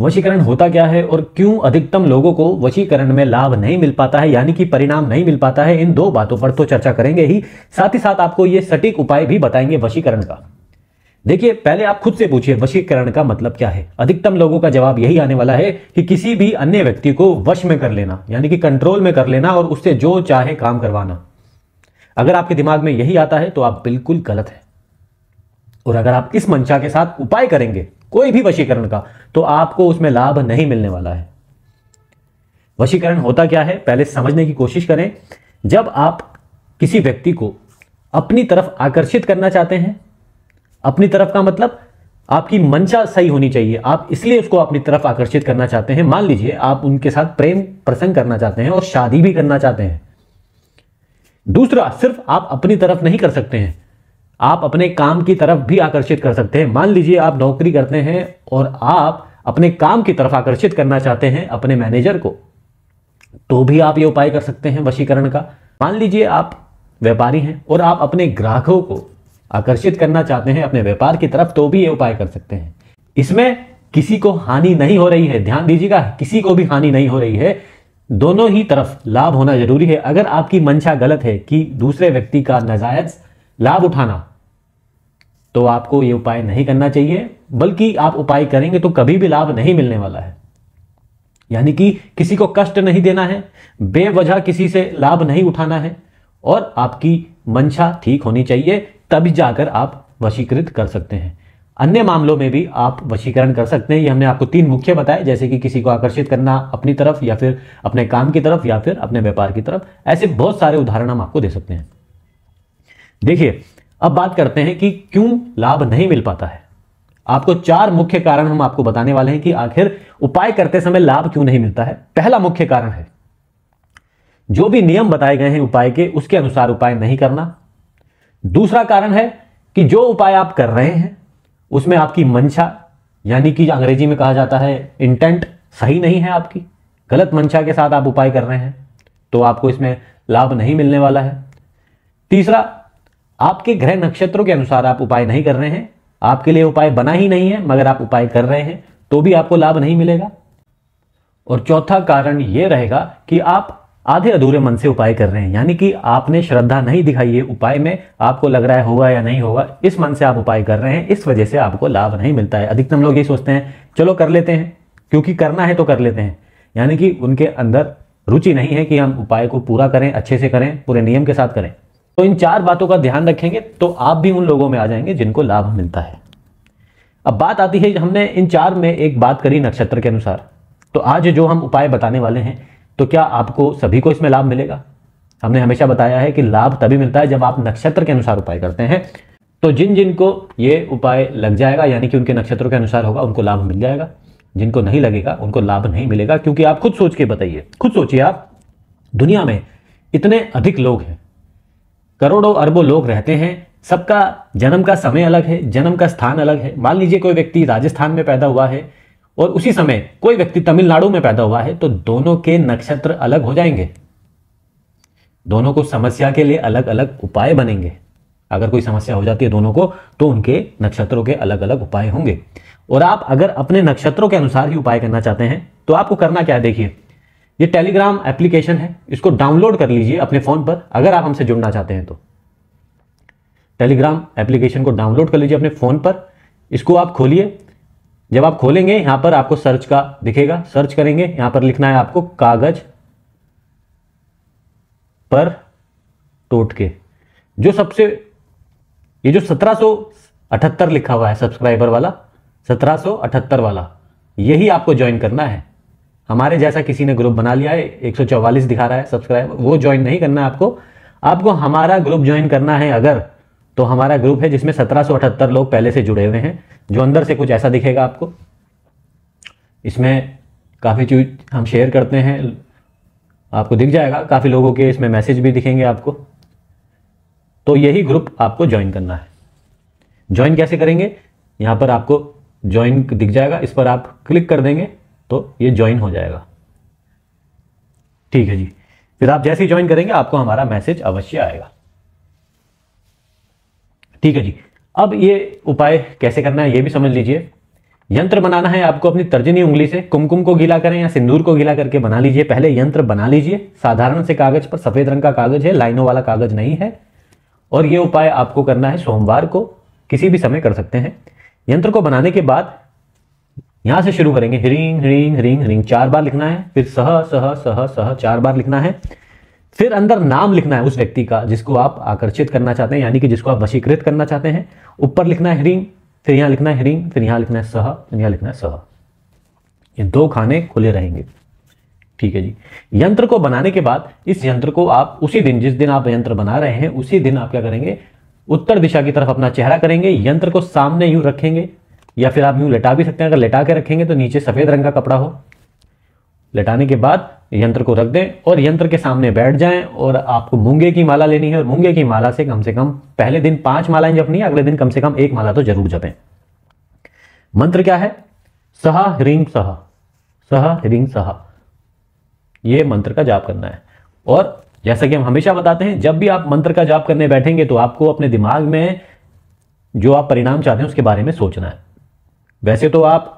वशीकरण होता क्या है और क्यों अधिकतम लोगों को वशीकरण में लाभ नहीं मिल पाता है, यानी कि परिणाम नहीं मिल पाता है, इन दो बातों पर तो चर्चा करेंगे ही, साथ ही साथ आपको ये सटीक उपाय भी बताएंगे वशीकरण का। देखिए, पहले आप खुद से पूछिए वशीकरण का मतलब क्या है। अधिकतम लोगों का जवाब यही आने वाला है कि किसी भी अन्य व्यक्ति को वश में कर लेना, यानी कि कंट्रोल में कर लेना और उससे जो चाहे काम करवाना। अगर आपके दिमाग में यही आता है तो आप बिल्कुल गलत है। और अगर आप इस मंशा के साथ उपाय करेंगे कोई भी वशीकरण का, तो आपको उसमें लाभ नहीं मिलने वाला है। वशीकरण होता क्या है पहले समझने की कोशिश करें। जब आप किसी व्यक्ति को अपनी तरफ आकर्षित करना चाहते हैं, अपनी तरफ का मतलब आपकी मंशा सही होनी चाहिए, आप इसलिए उसको अपनी तरफ आकर्षित करना चाहते हैं। मान लीजिए आप उनके साथ प्रेम प्रसंग करना चाहते हैं और शादी भी करना चाहते हैं। दूसरा, सिर्फ आप अपनी तरफ नहीं कर सकते हैं, आप अपने काम की तरफ भी आकर्षित कर सकते हैं। मान लीजिए आप नौकरी करते हैं और आप अपने काम की तरफ आकर्षित करना चाहते हैं अपने मैनेजर को, तो भी आप ये उपाय कर सकते हैं वशीकरण का। मान लीजिए आप व्यापारी हैं और आप अपने ग्राहकों को आकर्षित करना चाहते हैं अपने व्यापार की तरफ, तो भी ये उपाय कर सकते हैं। इसमें किसी को हानि नहीं हो रही है, ध्यान दीजिएगा, किसी को भी हानि नहीं हो रही है, दोनों ही तरफ लाभ होना जरूरी है। अगर आपकी मंशा गलत है कि दूसरे व्यक्ति का नाजायज लाभ उठाना, तो आपको यह उपाय नहीं करना चाहिए, बल्कि आप उपाय करेंगे तो कभी भी लाभ नहीं मिलने वाला है। यानी कि किसी को कष्ट नहीं देना है, बेवजह किसी से लाभ नहीं उठाना है, और आपकी मंशा ठीक होनी चाहिए, तभी जाकर आप वशीकृत कर सकते हैं। अन्य मामलों में भी आप वशीकरण कर सकते हैं। ये हमने आपको 3 मुख्य बताए, जैसे कि किसी को आकर्षित करना अपनी तरफ, या फिर अपने काम की तरफ, या फिर अपने व्यापार की तरफ। ऐसे बहुत सारे उदाहरण हम आपको दे सकते हैं। देखिए, अब बात करते हैं कि क्यों लाभ नहीं मिल पाता है। आपको 4 मुख्य कारण हम आपको बताने वाले हैं कि आखिर उपाय करते समय लाभ क्यों नहीं मिलता है। पहला मुख्य कारण है जो भी नियम बताए गए हैं उपाय के, उसके अनुसार उपाय नहीं करना। दूसरा कारण है कि जो उपाय आप कर रहे हैं उसमें आपकी मंशा, यानी कि अंग्रेजी में कहा जाता है इंटेंट, सही नहीं है। आपकी गलत मंशा के साथ आप उपाय कर रहे हैं, तो आपको इसमें लाभ नहीं मिलने वाला है। तीसरा, आपके ग्रह नक्षत्रों के अनुसार आप उपाय नहीं कर रहे हैं, आपके लिए उपाय बना ही नहीं है, मगर आप उपाय कर रहे हैं तो भी आपको लाभ नहीं मिलेगा। और चौथा कारण यह रहेगा कि आप आधे अधूरे मन से उपाय कर रहे हैं, यानी कि आपने श्रद्धा नहीं दिखाई है उपाय में, आपको लग रहा है होगा या नहीं होगा, इस मन से आप उपाय कर रहे हैं, इस वजह से आपको लाभ नहीं मिलता है। अधिकतम लोग ये सोचते हैं चलो कर लेते हैं, क्योंकि करना है तो कर लेते हैं, यानी कि उनके अंदर रुचि नहीं है कि हम उपाय को पूरा करें, अच्छे से करें, पूरे नियम के साथ करें। तो इन 4 बातों का ध्यान रखेंगे तो आप भी उन लोगों में आ जाएंगे जिनको लाभ मिलता है। अब बात आती है, हमने इन 4 में एक बात करी नक्षत्र के अनुसार, तो आज जो हम उपाय बताने वाले हैं, तो क्या आपको सभी को इसमें लाभ मिलेगा? हमने हमेशा बताया है कि लाभ तभी मिलता है जब आप नक्षत्र के अनुसार उपाय करते हैं। तो जिन जिन को ये उपाय लग जाएगा, यानी कि उनके नक्षत्रों के अनुसार होगा, उनको लाभ मिल जाएगा। जिनको नहीं लगेगा उनको लाभ नहीं मिलेगा, क्योंकि आप खुद सोच के बताइए, खुद सोचिए, आप दुनिया में इतने अधिक लोग हैं, करोड़ों अरबों लोग रहते हैं, सबका जन्म का समय अलग है, जन्म का स्थान अलग है। मान लीजिए कोई व्यक्ति राजस्थान में पैदा हुआ है और उसी समय कोई व्यक्ति तमिलनाडु में पैदा हुआ है, तो दोनों के नक्षत्र अलग हो जाएंगे, दोनों को समस्या के लिए अलग अलग उपाय बनेंगे। अगर कोई समस्या हो जाती है दोनों को, तो उनके नक्षत्रों के अलग अलग उपाय होंगे। और आप अगर अपने नक्षत्रों के अनुसार ही उपाय करना चाहते हैं, तो आपको करना क्या है, देखिए, ये टेलीग्राम एप्लीकेशन है, इसको डाउनलोड कर लीजिए अपने फोन पर। अगर आप हमसे जुड़ना चाहते हैं तो टेलीग्राम एप्लीकेशन को डाउनलोड कर लीजिए अपने फोन पर। इसको आप खोलिए। जब आप खोलेंगे, यहां पर आपको सर्च का दिखेगा, सर्च करेंगे, यहां पर लिखना है आपको कागज पर टोटके। जो सबसे, ये जो 1778 लिखा हुआ है सब्सक्राइबर वाला, 1778 वाला, यही आपको ज्वाइन करना है। हमारे जैसा किसी ने ग्रुप बना लिया है, 144 दिखा रहा है सब्सक्राइबर, वो ज्वाइन नहीं करना है आपको। आपको हमारा ग्रुप ज्वाइन करना है अगर, तो हमारा ग्रुप है जिसमें 1778 लोग पहले से जुड़े हुए हैं, जो अंदर से कुछ ऐसा दिखेगा आपको। इसमें काफ़ी चीज हम शेयर करते हैं, आपको दिख जाएगा, काफ़ी लोगों के इसमें मैसेज भी दिखेंगे आपको। तो यही ग्रुप आपको ज्वाइन करना है। ज्वाइन कैसे करेंगे, यहां पर आपको ज्वाइन दिख जाएगा, इस पर आप क्लिक कर देंगे तो ये ज्वाइन हो जाएगा। ठीक है जी, फिर आप जैसे ही ज्वाइन करेंगे आपको हमारा मैसेज अवश्य आएगा। ठीक है जी, अब ये उपाय कैसे करना है ये भी समझ लीजिए। यंत्र बनाना है आपको अपनी तर्जनी उंगली से। कुमकुम को गीला करें या सिंदूर को गीला करके बना लीजिए। पहले यंत्र बना लीजिए साधारण से कागज पर, सफेद रंग का कागज है, लाइनों वाला कागज नहीं है। और यह उपाय आपको करना है सोमवार को, किसी भी समय कर सकते हैं। यंत्र को बनाने के बाद यहां से शुरू करेंगे, ह्रीं ह्रीं ह्रीं ह्रीं 4 बार लिखना है, फिर सह सह सह सह 4 बार लिखना है। फिर अंदर नाम लिखना है उस व्यक्ति का जिसको आप आकर्षित करना चाहते हैं, यानी कि जिसको आप वशीकृत करना चाहते हैं। ऊपर लिखना है ह्रीं, फिर यहां लिखना है ह्रीं, फिर यहां लिखना है सह, फिर यहां लिखना है सह। ये 2 खाने खुले रहेंगे, ठीक है जी। यंत्र को बनाने के बाद इस यंत्र को आप उसी दिन, जिस दिन आप यंत्र बना रहे हैं उसी दिन आप क्या करेंगे, उत्तर दिशा की तरफ अपना चेहरा करेंगे। यंत्र को सामने यूं रखेंगे या फिर आप यूं लेटा भी सकते हैं। अगर लेटा के रखेंगे तो नीचे सफेद रंग का कपड़ा हो। लेटाने के बाद यंत्र को रख दें और यंत्र के सामने बैठ जाएं। और आपको मूंगे की माला लेनी है और मूंगे की माला से कम पहले दिन 5 मालाएं जपनी है, अगले दिन कम से कम 1 माला तो जरूर जपें। मंत्र क्या है, सह ह्रीं सह, सह ह्रीं सह, यह मंत्र का जाप करना है। और जैसा कि हम हमेशा बताते हैं, जब भी आप मंत्र का जाप करने बैठेंगे तो आपको अपने दिमाग में जो आप परिणाम चाहते हैं उसके बारे में सोचना है। वैसे तो आप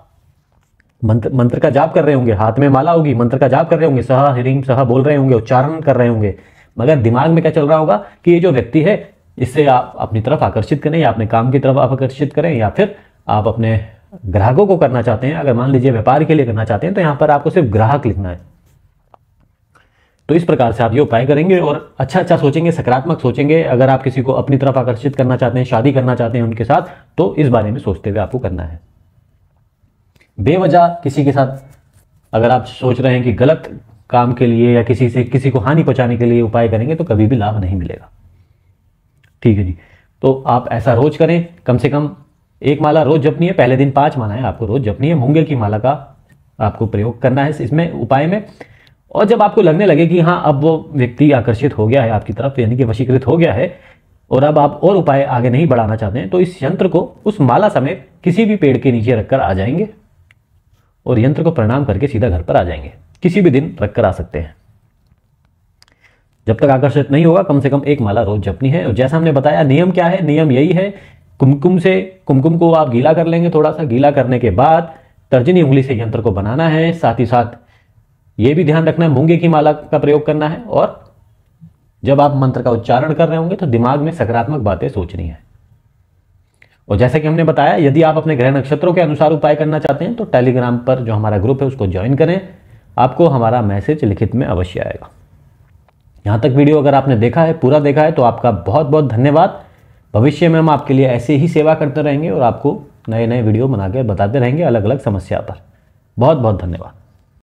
मंत्र का जाप कर रहे होंगे, हाथ में माला होगी, मंत्र का जाप कर रहे होंगे, सह ह्रीं सह बोल रहे होंगे, उच्चारण कर रहे होंगे, मगर दिमाग में क्या चल रहा होगा कि ये जो व्यक्ति है इससे आप अपनी तरफ आकर्षित करें, या अपने काम की तरफ आप आकर्षित करें, या फिर आप अपने ग्राहकों को करना चाहते हैं। अगर मान लीजिए व्यापार के लिए करना चाहते हैं तो यहां पर आपको सिर्फ ग्राहक लिखना है। तो इस प्रकार से आप ये उपाय करेंगे और अच्छा अच्छा सोचेंगे, सकारात्मक सोचेंगे। अगर आप किसी को अपनी तरफ आकर्षित करना चाहते हैं, शादी करना चाहते हैं उनके साथ, तो इस बारे में सोचते हुए आपको करना है। बेवजह किसी के साथ अगर आप सोच रहे हैं कि गलत काम के लिए या किसी को हानि पहुंचाने के लिए उपाय करेंगे तो कभी भी लाभ नहीं मिलेगा, ठीक है जी। तो आप ऐसा रोज करें, कम से कम 1 माला रोज जपनी है। पहले दिन 5 मालाएं आपको रोज जपनी है। मूंगे की माला का आपको प्रयोग करना है इसमें उपाय में। और जब आपको लगने लगे कि हाँ अब वो व्यक्ति आकर्षित हो गया है आपकी तरफ, यानी कि वशीकृत हो गया है, और अब आप और उपाय आगे नहीं बढ़ाना चाहते हैं, तो इस यंत्र को उस माला समेत किसी भी पेड़ के नीचे रखकर आ जाएंगे और यंत्र को प्रणाम करके सीधा घर पर आ जाएंगे। किसी भी दिन रखकर आ सकते हैं। जब तक आकर्षित नहीं होगा कम से कम 1 माला रोज जपनी है। और जैसा हमने बताया नियम क्या है, नियम यही है, कुमकुम को आप गीला कर लेंगे, थोड़ा सा गीला करने के बाद तर्जनी उंगली से यंत्र को बनाना है। साथ ही साथ ये भी ध्यान रखना है मूंगे की माला का प्रयोग करना है। और जब आप मंत्र का उच्चारण कर रहे होंगे तो दिमाग में सकारात्मक बातें सोचनी है। और जैसा कि हमने बताया, यदि आप अपने ग्रह नक्षत्रों के अनुसार उपाय करना चाहते हैं तो टेलीग्राम पर जो हमारा ग्रुप है उसको ज्वाइन करें, आपको हमारा मैसेज लिखित में अवश्य आएगा। यहां तक वीडियो अगर आपने देखा है, पूरा देखा है, तो आपका बहुत बहुत धन्यवाद। भविष्य में हम आपके लिए ऐसे ही सेवा करते रहेंगे और आपको नए नए वीडियो बनाकर बताते रहेंगे अलग अलग समस्या पर। बहुत बहुत धन्यवाद।